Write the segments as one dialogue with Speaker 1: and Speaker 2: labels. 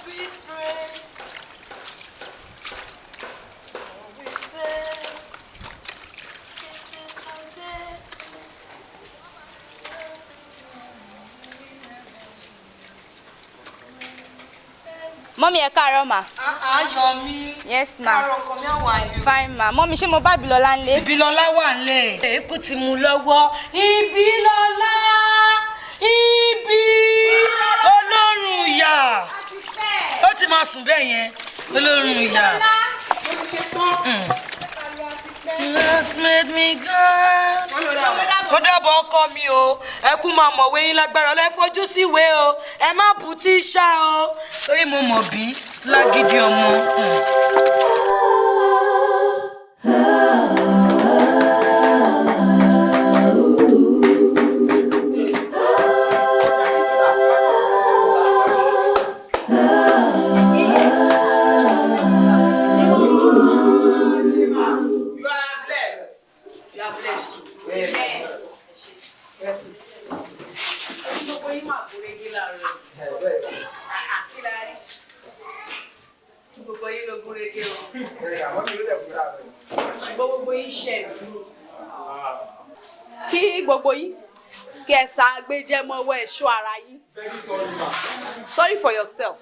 Speaker 1: sweet praise. We say, this is the day.
Speaker 2: Mommy, ẹ káàárọ̀ ma.
Speaker 1: Yomi.
Speaker 2: Yes, ma.
Speaker 1: Káàárọ̀, come here, how are you?
Speaker 2: Fine, ma. Mommy, ṣé mo bá Bílọ́lá ńlé?
Speaker 1: Bílọ́lá wà ńlẹ̀. Èkó ti mú lọ́wọ́. Bílọ́lá. Ibi. Ọlọ́run ìyá. Ó ti máa sùn bẹ́ẹ̀ yẹn. Ọlọ́run ìyá. Just made me glad. Ó dàbọ̀ ọkọ mi o. Ẹ kú máa mọ̀wé yín lágbára lẹ́ fojú síwé o. Ẹ má bù tíṣà o. Torí mo mọ̀ bí lágídí ọmọ.
Speaker 2: Kí gbogbo yín kẹsà gbẹjẹmọwọ ẹṣọ ara yín. Sorry for yourself.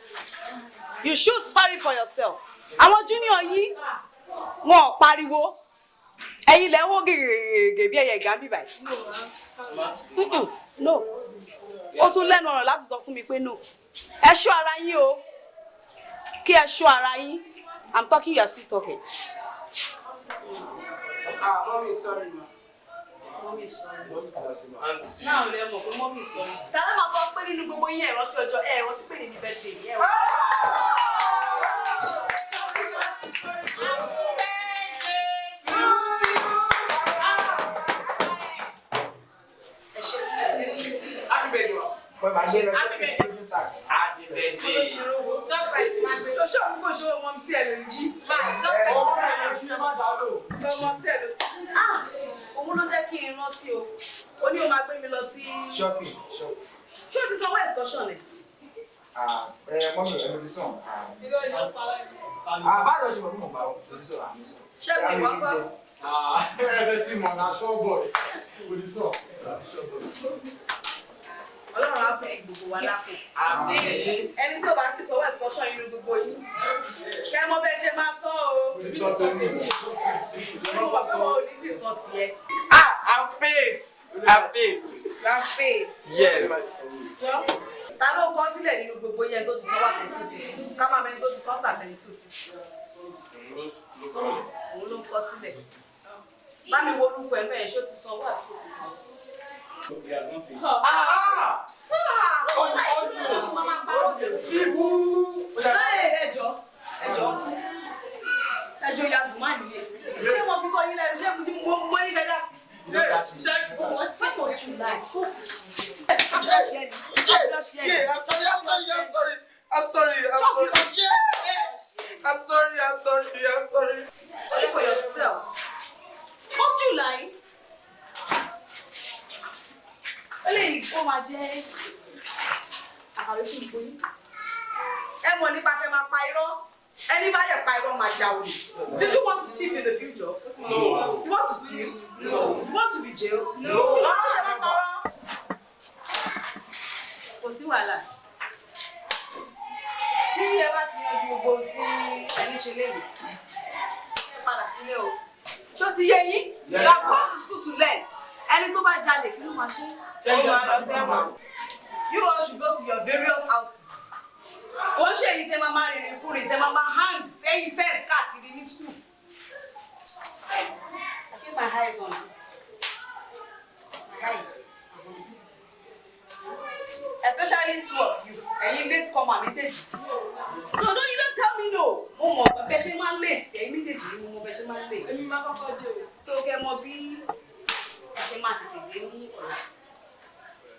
Speaker 2: You should sorry for yourself. Àwọn junior yín wọn ò pariwo. Ẹ̀yin lẹ wò gègé bí ẹyẹ Gambi báyìí. No. Ó tún lẹ́nu ọ̀rọ̀ láti sọ fún mi pé no. Ẹṣọ ara yín o. Kí ẹṣọ ara yín. I'm talking, you are still talking.
Speaker 3: Mommy, sorry, ma.
Speaker 2: Mommy, sorry.
Speaker 3: Auntie.
Speaker 2: Now, mommy, sorry. Tell them about putting the go in here. What's your job? What's the penny birthday? Yeah.
Speaker 4: Shopping.
Speaker 2: Ṣé o ti sanwó excursion ni?
Speaker 4: Mọ́mí ẹ̀ mo ti sàn. Báyọ̀ ṣe mọ̀ mí mọ̀ bá wọn. Mo ti sàn àmì sàn.
Speaker 2: Ṣé kò wá gbọ́?
Speaker 4: Ẹ̀rẹ́ tí mo na ṣọ́ọ̀bọ̀ mo ti sàn.
Speaker 2: Ọlọ́run á pèsè gbogbo wa lápò. Ẹni tí o bá ti sanwó excursion inú gbogbo yín. Ṣé mo bẹ́ẹ̀ ṣe máa sán o?
Speaker 4: Mo ti sàn sẹ́mi.
Speaker 2: Mo mọ̀ pé wọn ò ní tí ì sàn tiẹ̀.
Speaker 3: I'm paid. I'm paid.
Speaker 2: You are paid.
Speaker 3: Yes.
Speaker 2: Ta ló kọ sílẹ̀ nínú gbogbo yẹn tó ti sanwó àtẹ̀tù ti sùn? Ká máa mẹ́ni tó ti sọ́sà àtẹ̀tù ti sùn. Òun ló ń kọ sílẹ̀. Bá mi wo orúkọ ẹ̀ mẹ́rin ṣó ti sanwó àtẹ̀tù ti sanwó. Ẹjọ́ ya gùn máa nìyẹ. Ṣé wọ́n fi kọ́ yín lẹ́nu? Ṣé mo ní fẹ́ dá sí? What was you like?
Speaker 4: I'm sorry.
Speaker 2: Sorry for yourself. What's you like? Eléyìí ó máa jẹ́ àkàwé fún ìpò yín. Ẹ mọ̀ nípa kẹ́ máa pa irọ́. Ẹni bá yẹ pa irọ́ máa já olè. Do you want to thief in the future? No. You want to steal? No. You want to be jailed? No. Báwo lè máa parọ́? Kò sí wàhálà. Tí ẹ bá ti yanjú gbogbo ohun tí ẹni ṣe léwu, ẹ padà sílé o. Ṣó ti yé yín? You have come to school to learn. Ẹni tó bá jalè kí ló máa ṣe? You all should go to your various houses. Ó ṣe èyí tẹ́ máa rìnrìn kúrìn, tẹ́ máa hang sẹ́yìn fence káàkiri ní school. I keep my eyes on you. My eyes. Especially two of you. Ẹ̀yin late comer méjèèjì. No, you don't tell me no. Mo mọ̀ bẹ́ẹ̀ ṣe máa ń late. Ẹ̀yin méjèèjì ni mo mọ̀ bẹ́ẹ̀ ṣe máa ń late. Èmi máa kọ́kọ́ dé o. So kẹ́ mọ̀ bí ẹ ṣe máa tètè dé ní ọ̀la.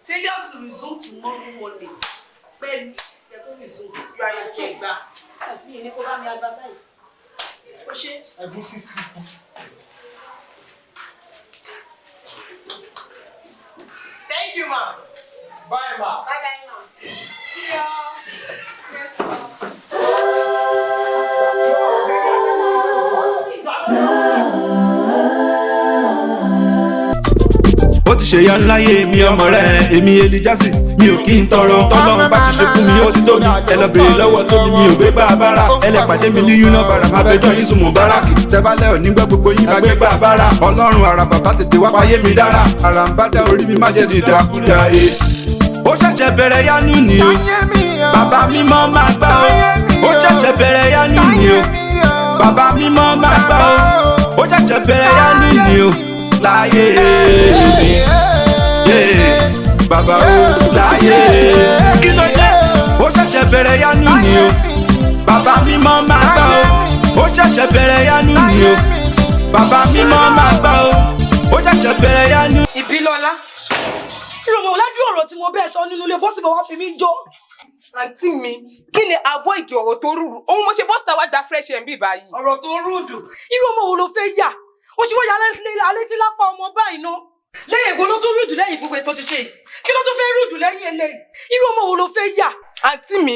Speaker 2: Failure to resume tomorrow morning. Pẹ̀lú ẹ tó resume. You are your check back. Mi ní kó bá mi advertise. Ó ṣe.
Speaker 4: Ẹ̀gúsí sí.
Speaker 3: Thank you, ma. Bye, ma.
Speaker 2: Bye, ma. See ya. Yes, ma.
Speaker 5: ṣe yan láyé mi ọmọ rẹ̀ èmi Elijasi mi ò kí n tọrọ tọ́lọ́run bá ti ṣe fún mi ó ti tó mi ẹ lọ bèrè lọ́wọ́ tó mi ò gbé gbà bára ẹ lẹ pàdé mi ní yúnà bàrà má fẹjọ́ yín sùn mọ́ báràkì tẹ́bálẹ̀ ò ní gbọ́ gbogbo yín má gbé gbà bára ọlọ́run àrà bàbá tètè wá fáyé mi dára àrà ń bá dá orí mi má jẹ́ dìdàkudà e. ó ṣẹ̀ṣẹ̀ bẹ̀rẹ̀ yánú ni o bàbá mímọ́ máa gbà o ó ṣẹ̀ṣẹ̀ bẹ̀rẹ̀ yánú ni o bàbá mímọ́ máa gbà o ó ṣẹ̀ṣẹ̀ bẹ̀rẹ̀ yánú ni o láyé mi bàbá o láyé kí ló dé ó ṣẹ̀ṣẹ̀ bẹ̀rẹ̀ yánú ni o bàbá mímọ́ máa gbà o ó ṣẹ̀ṣẹ̀ bẹ̀rẹ̀ yánú ni o bàbá mímọ́ máa gbà o ó ṣẹ̀ṣẹ̀ bẹ̀rẹ̀ yánú.
Speaker 1: Ìbílọ́lá ìrọ̀mọ̀ ọ̀lájú ọ̀rọ̀ tí mo bẹ́ẹ̀ sọ nínú ilé bọ́sì bọ̀ wá fi mí jó.
Speaker 3: Àǹtí mi, kí ni avoid ọ̀rọ̀ tó rúdù? Òun mo ṣe bọ́sì táwa gba fresh air bí báyìí.
Speaker 1: Ọ̀rọ̀ tó rúdù ìrọ̀mọ̀ wo ló fẹ́ yà ó ṣe wọ́n yà alẹ́ tí lápá ọmọ báyìí ná. Lẹ́yìn ègbó ló tún rúdù lẹ́yìn gbogbo ètò ti ṣe kí ló tún fẹ́ rúdù lẹ́yìn eléyìí ìrọ̀mọ̀ wo ló fẹ́ yà.
Speaker 3: Àǹtí mi,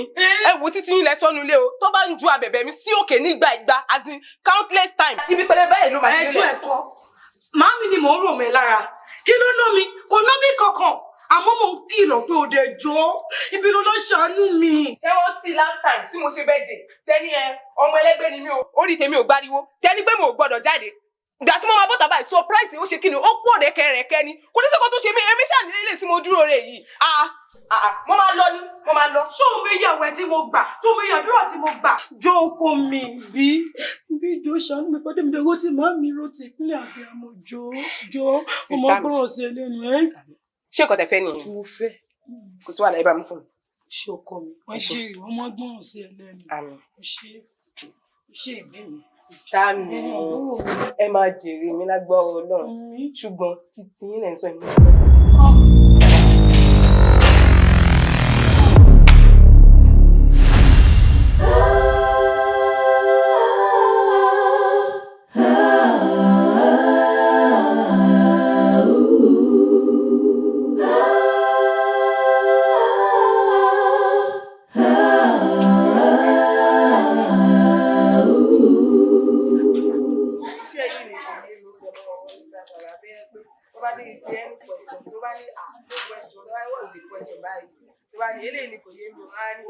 Speaker 3: ẹ wo títí yín lẹ sọnù ilé o tó bá ń ju abẹ̀bẹ̀ mi sí òkè nígbà ìgbà as in countless time. Ibi pẹlẹbẹ yìí ló máa ṣe lẹ.
Speaker 1: Ẹjọ́ ẹ̀kọ́ màámi ni mò ń rò mí lára kí ló ná mi kò ná mi kankan àmọ́ mò ń kìlọ̀ fún òde jọ ibi ló lọ ṣàánú mi.
Speaker 3: Ṣé wọ́n ti last time tí mo ṣe birthday tẹ́ni ọmọ ẹlẹ́gbẹ́ ni mi o orí tèmi ò gbáriwo tẹ́ni pé mo ò gbọ́dọ̀ jáde ìgbà tí mo máa bọ́ta báyìí surprise ó ṣe kí ni ó pọ̀ rẹ̀kẹ̀rẹ̀kẹ̀ ni kò ní sẹ́kọ̀ọ́ tó ṣe mí èmi ṣànílé ilé tí mo dúró rẹ̀ yìí mo máa lọ ni mo máa lọ.
Speaker 1: ṣó o méyàwó ẹ tí mo gbà ṣó o méyàdúrà tí mo gbà. jó oko mi bí ìjọ ṣàánú mi fọdé mi lówó tí màá mi ro ti ìpínlẹ̀ àbíyamọ jó ọmọ gbọ́ràn sí ẹlẹ́nu ẹ̀.
Speaker 3: ṣé nǹkan tẹ fẹ́ nìyẹn.
Speaker 1: tí mo fẹ́.
Speaker 3: kò sí wàhálà ẹ bá mi fún mi.
Speaker 1: ṣé ọkọ mi wọ́n ṣe ọmọ gbọ́ràn sí ẹlẹ́nu. ṣé ìbí mi.
Speaker 3: Sìtá mi ẹ máa jèrè mi lágbọ́rọ̀ Ọlọ́run ṣùgbọ́n títí yín lẹ́ ń sọ ìmọ̀.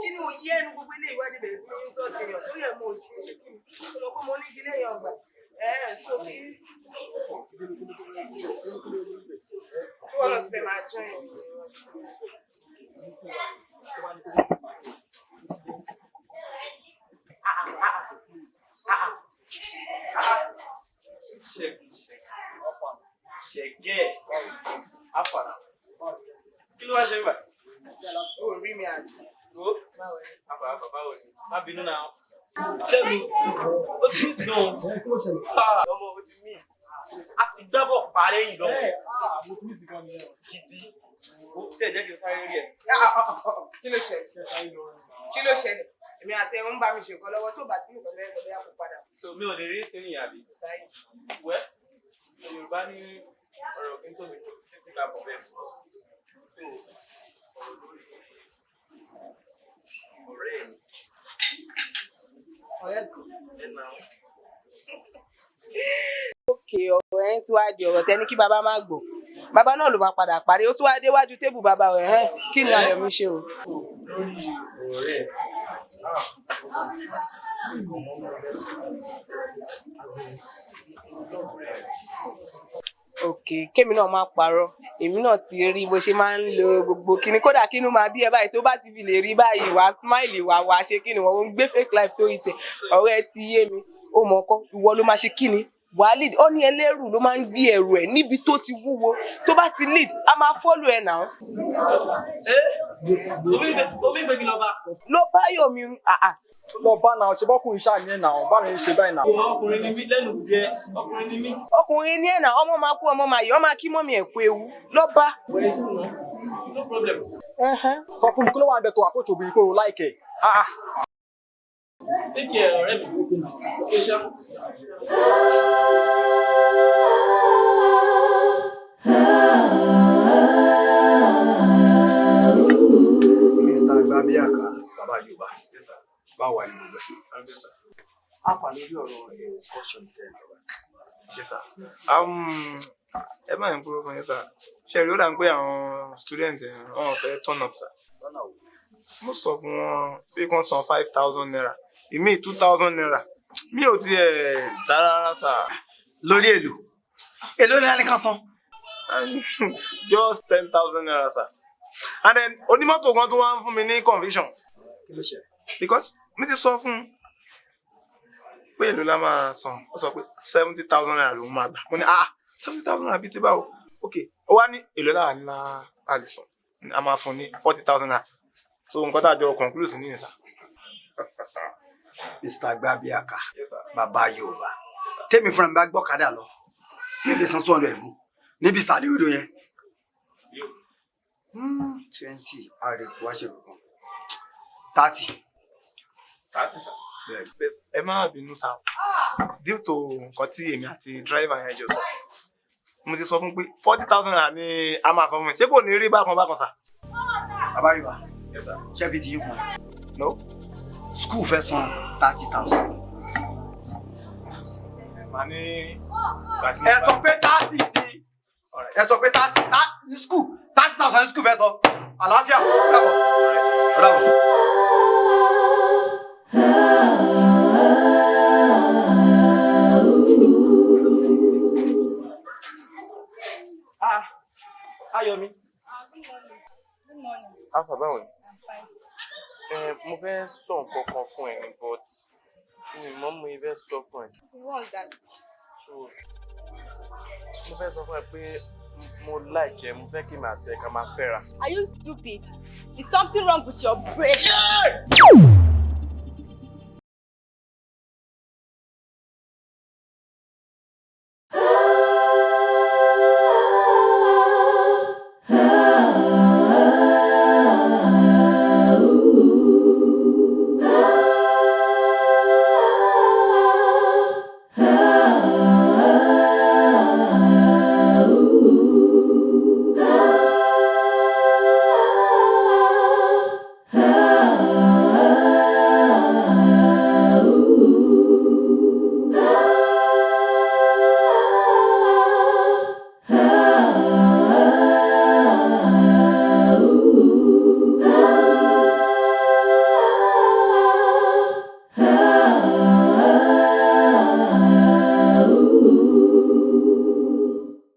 Speaker 3: Kí ni mo yé ẹnu gbogbo ilé ìwádìí bẹ̀rẹ̀ sí ní sọ́ọ̀tì èèyàn tó yẹ mo ṣe é ṣe kí ni mo kó mo ní ìdílé èèyàn gbà sókè tí wọ́n lọ ti fẹ́ máa jọ yẹn.
Speaker 6: Ṣẹ̀gẹ́ àfàrà kí ló wá ṣe bá?
Speaker 3: Ó rí mi àti.
Speaker 6: Wo àfàrà bàbá wò ni má bínú náà. Fẹ́mi ó ti miss gan. Ọmọ ó ti miss. A ti gbábọ̀ pa lẹ́yìn lọ́wọ́.
Speaker 4: Mo ti miss gan ni ẹ.
Speaker 6: Gidi. Ó tí ẹ̀ jẹ́ kí n sáré rí ẹ̀.
Speaker 3: Kí ló ṣẹlẹ̀? Kí ló ṣẹlẹ̀? Èmi àti ẹ̀ ń bá mi ṣe nǹkan lọ́wọ́ tó bá tí nǹkan lẹ́yìn sọ bóyá kó padà.
Speaker 6: So mi ò lè rí sínú àbí. Wẹ́ Yorùbá ní ọ̀rọ̀ kí n tó mi títí ká bọ̀ bẹ́ẹ̀. So ọ̀rọ̀ lórí ọ̀rẹ́ mi.
Speaker 3: Ọ̀rẹ́
Speaker 6: ẹ̀ náà.
Speaker 3: Òkè ọ̀rọ̀ ẹ̀ tí wàá di ọ̀rọ̀ tẹ́ni kí bàbá má gbọ́. Bàbá náà ló máa padà parí. Ó tún wá déwájú tébù bàbá rẹ̀ kí ni ayọ̀ mi ṣe o.
Speaker 6: Lórí ọ̀rẹ́
Speaker 3: òkè kémi náà máa parọ́ èmi náà ti rí bó ṣe máa ń lo gbogbo kíní kódà kínú máa bí ẹ báyìí tó bá ti fi lè rí báyìí wàá smile wàá ṣe kíni wọn ń gbé fake life tó yìí tẹ ọ̀rẹ́ ti yé mi ó mọ ọkọ ìwọ ló máa ṣe kíni wàá lead ó ní ẹlẹ́rù ló máa ń gbé ẹrù ẹ̀ níbi tó ti wúwo tó bá ti lead a máa follow ẹ̀ náà.
Speaker 6: omi gbẹ̀gì lọ́ba.
Speaker 3: ló bá yọ̀mí
Speaker 4: lọ bá náà ṣe bọ́kùnrin ṣáà ní ẹ̀ náà bá mi ṣe báyìí náà.
Speaker 6: ọkùnrin ni mí lẹ́nu tiẹ̀ ọkùnrin ni mí.
Speaker 3: ọkùnrin ní ẹ̀ náà ọmọ máa kú ọmọ máa yọ ọmọ kí mọ́mí ẹ̀ kú ewu ló bá.
Speaker 6: no problem.
Speaker 4: sọ fún mi kí ló wà ń bẹ tó àpòtò obìnrin pé o láìkẹ́.
Speaker 6: take care ọ̀rẹ́ mi.
Speaker 7: Mr. Agbabiaka bàbá Yorùbá báwo ni mo bẹ. Àfà lórí ọ̀rọ̀ excursion tẹ́ ẹ lọ́wọ́.
Speaker 8: ṣe sà. Ẹ má ń kúrò fún yín sà. Ṣé rí ó dà ń pé àwọn student wọn fẹ́ turn up sà. Most of wọn pé kàn san 5,000 naira. Ìmí 2,000 naira. Mi ò tiẹ̀ dára sà.
Speaker 7: Lórí èlò. Èlò ni a ní kan san.
Speaker 8: Just 10,000 naira sà. And then onímọ́tò gan tó wá ń fún mi ní conviction.
Speaker 7: Kí ló ṣe?
Speaker 8: Because mi ti sọ fún pé èlò la máa san. Ó sọ pé 70,000 naira ló máa gbà. Mo ní 70,000 naira bíi ti báwo. Okay, ó wá ní èlò láwa ní a lè san. A máa fún ní 40,000 naira. So nǹkan tá a jọ conclude sí nìyẹn sà.
Speaker 7: Mr. Gbabiaka.
Speaker 8: Yes sir.
Speaker 7: Bàbá Yorùbá. Tèmi fúnra mi bá gbọ́kadà lọ. Mi lè san 200 fún. Níbi ìsàlẹ̀ odò yẹn. 20 àrèkù wá ṣe kankan. 30.
Speaker 8: 30 sà. Ẹ má bínú sà. Due to nǹkan tí èmi àti driver yẹn jọ sọ. Mo ti sọ fún pé 40,000 naira ni a máa san fún mi. Ṣé kò ní rí bákan sà?
Speaker 7: Bàbá Yorùbá.
Speaker 8: Yes sir.
Speaker 7: Ṣé fi ti yín kún?
Speaker 8: No.
Speaker 7: School fẹ́ san 30,000.
Speaker 8: Màá ní.
Speaker 7: Ẹ sọ pé 30 ni. Ẹ sọ pé 30 ní school 30,000 ní school fẹ́ sọ. Àlàáfíà. Bravo.
Speaker 6: Ayọ̀mí.
Speaker 2: Good morning.
Speaker 6: Alpha báwo ni? Mo fẹ́ sọ nǹkan kan fún ẹ but mo fẹ́ sọ fún ẹ.
Speaker 2: What's that?
Speaker 6: So mo fẹ́ sọ fún ẹ pé mo like ẹ, mo fẹ́ kí màá tẹ ká máa fẹ́ra.
Speaker 2: Are you stupid? Is something wrong with your brain?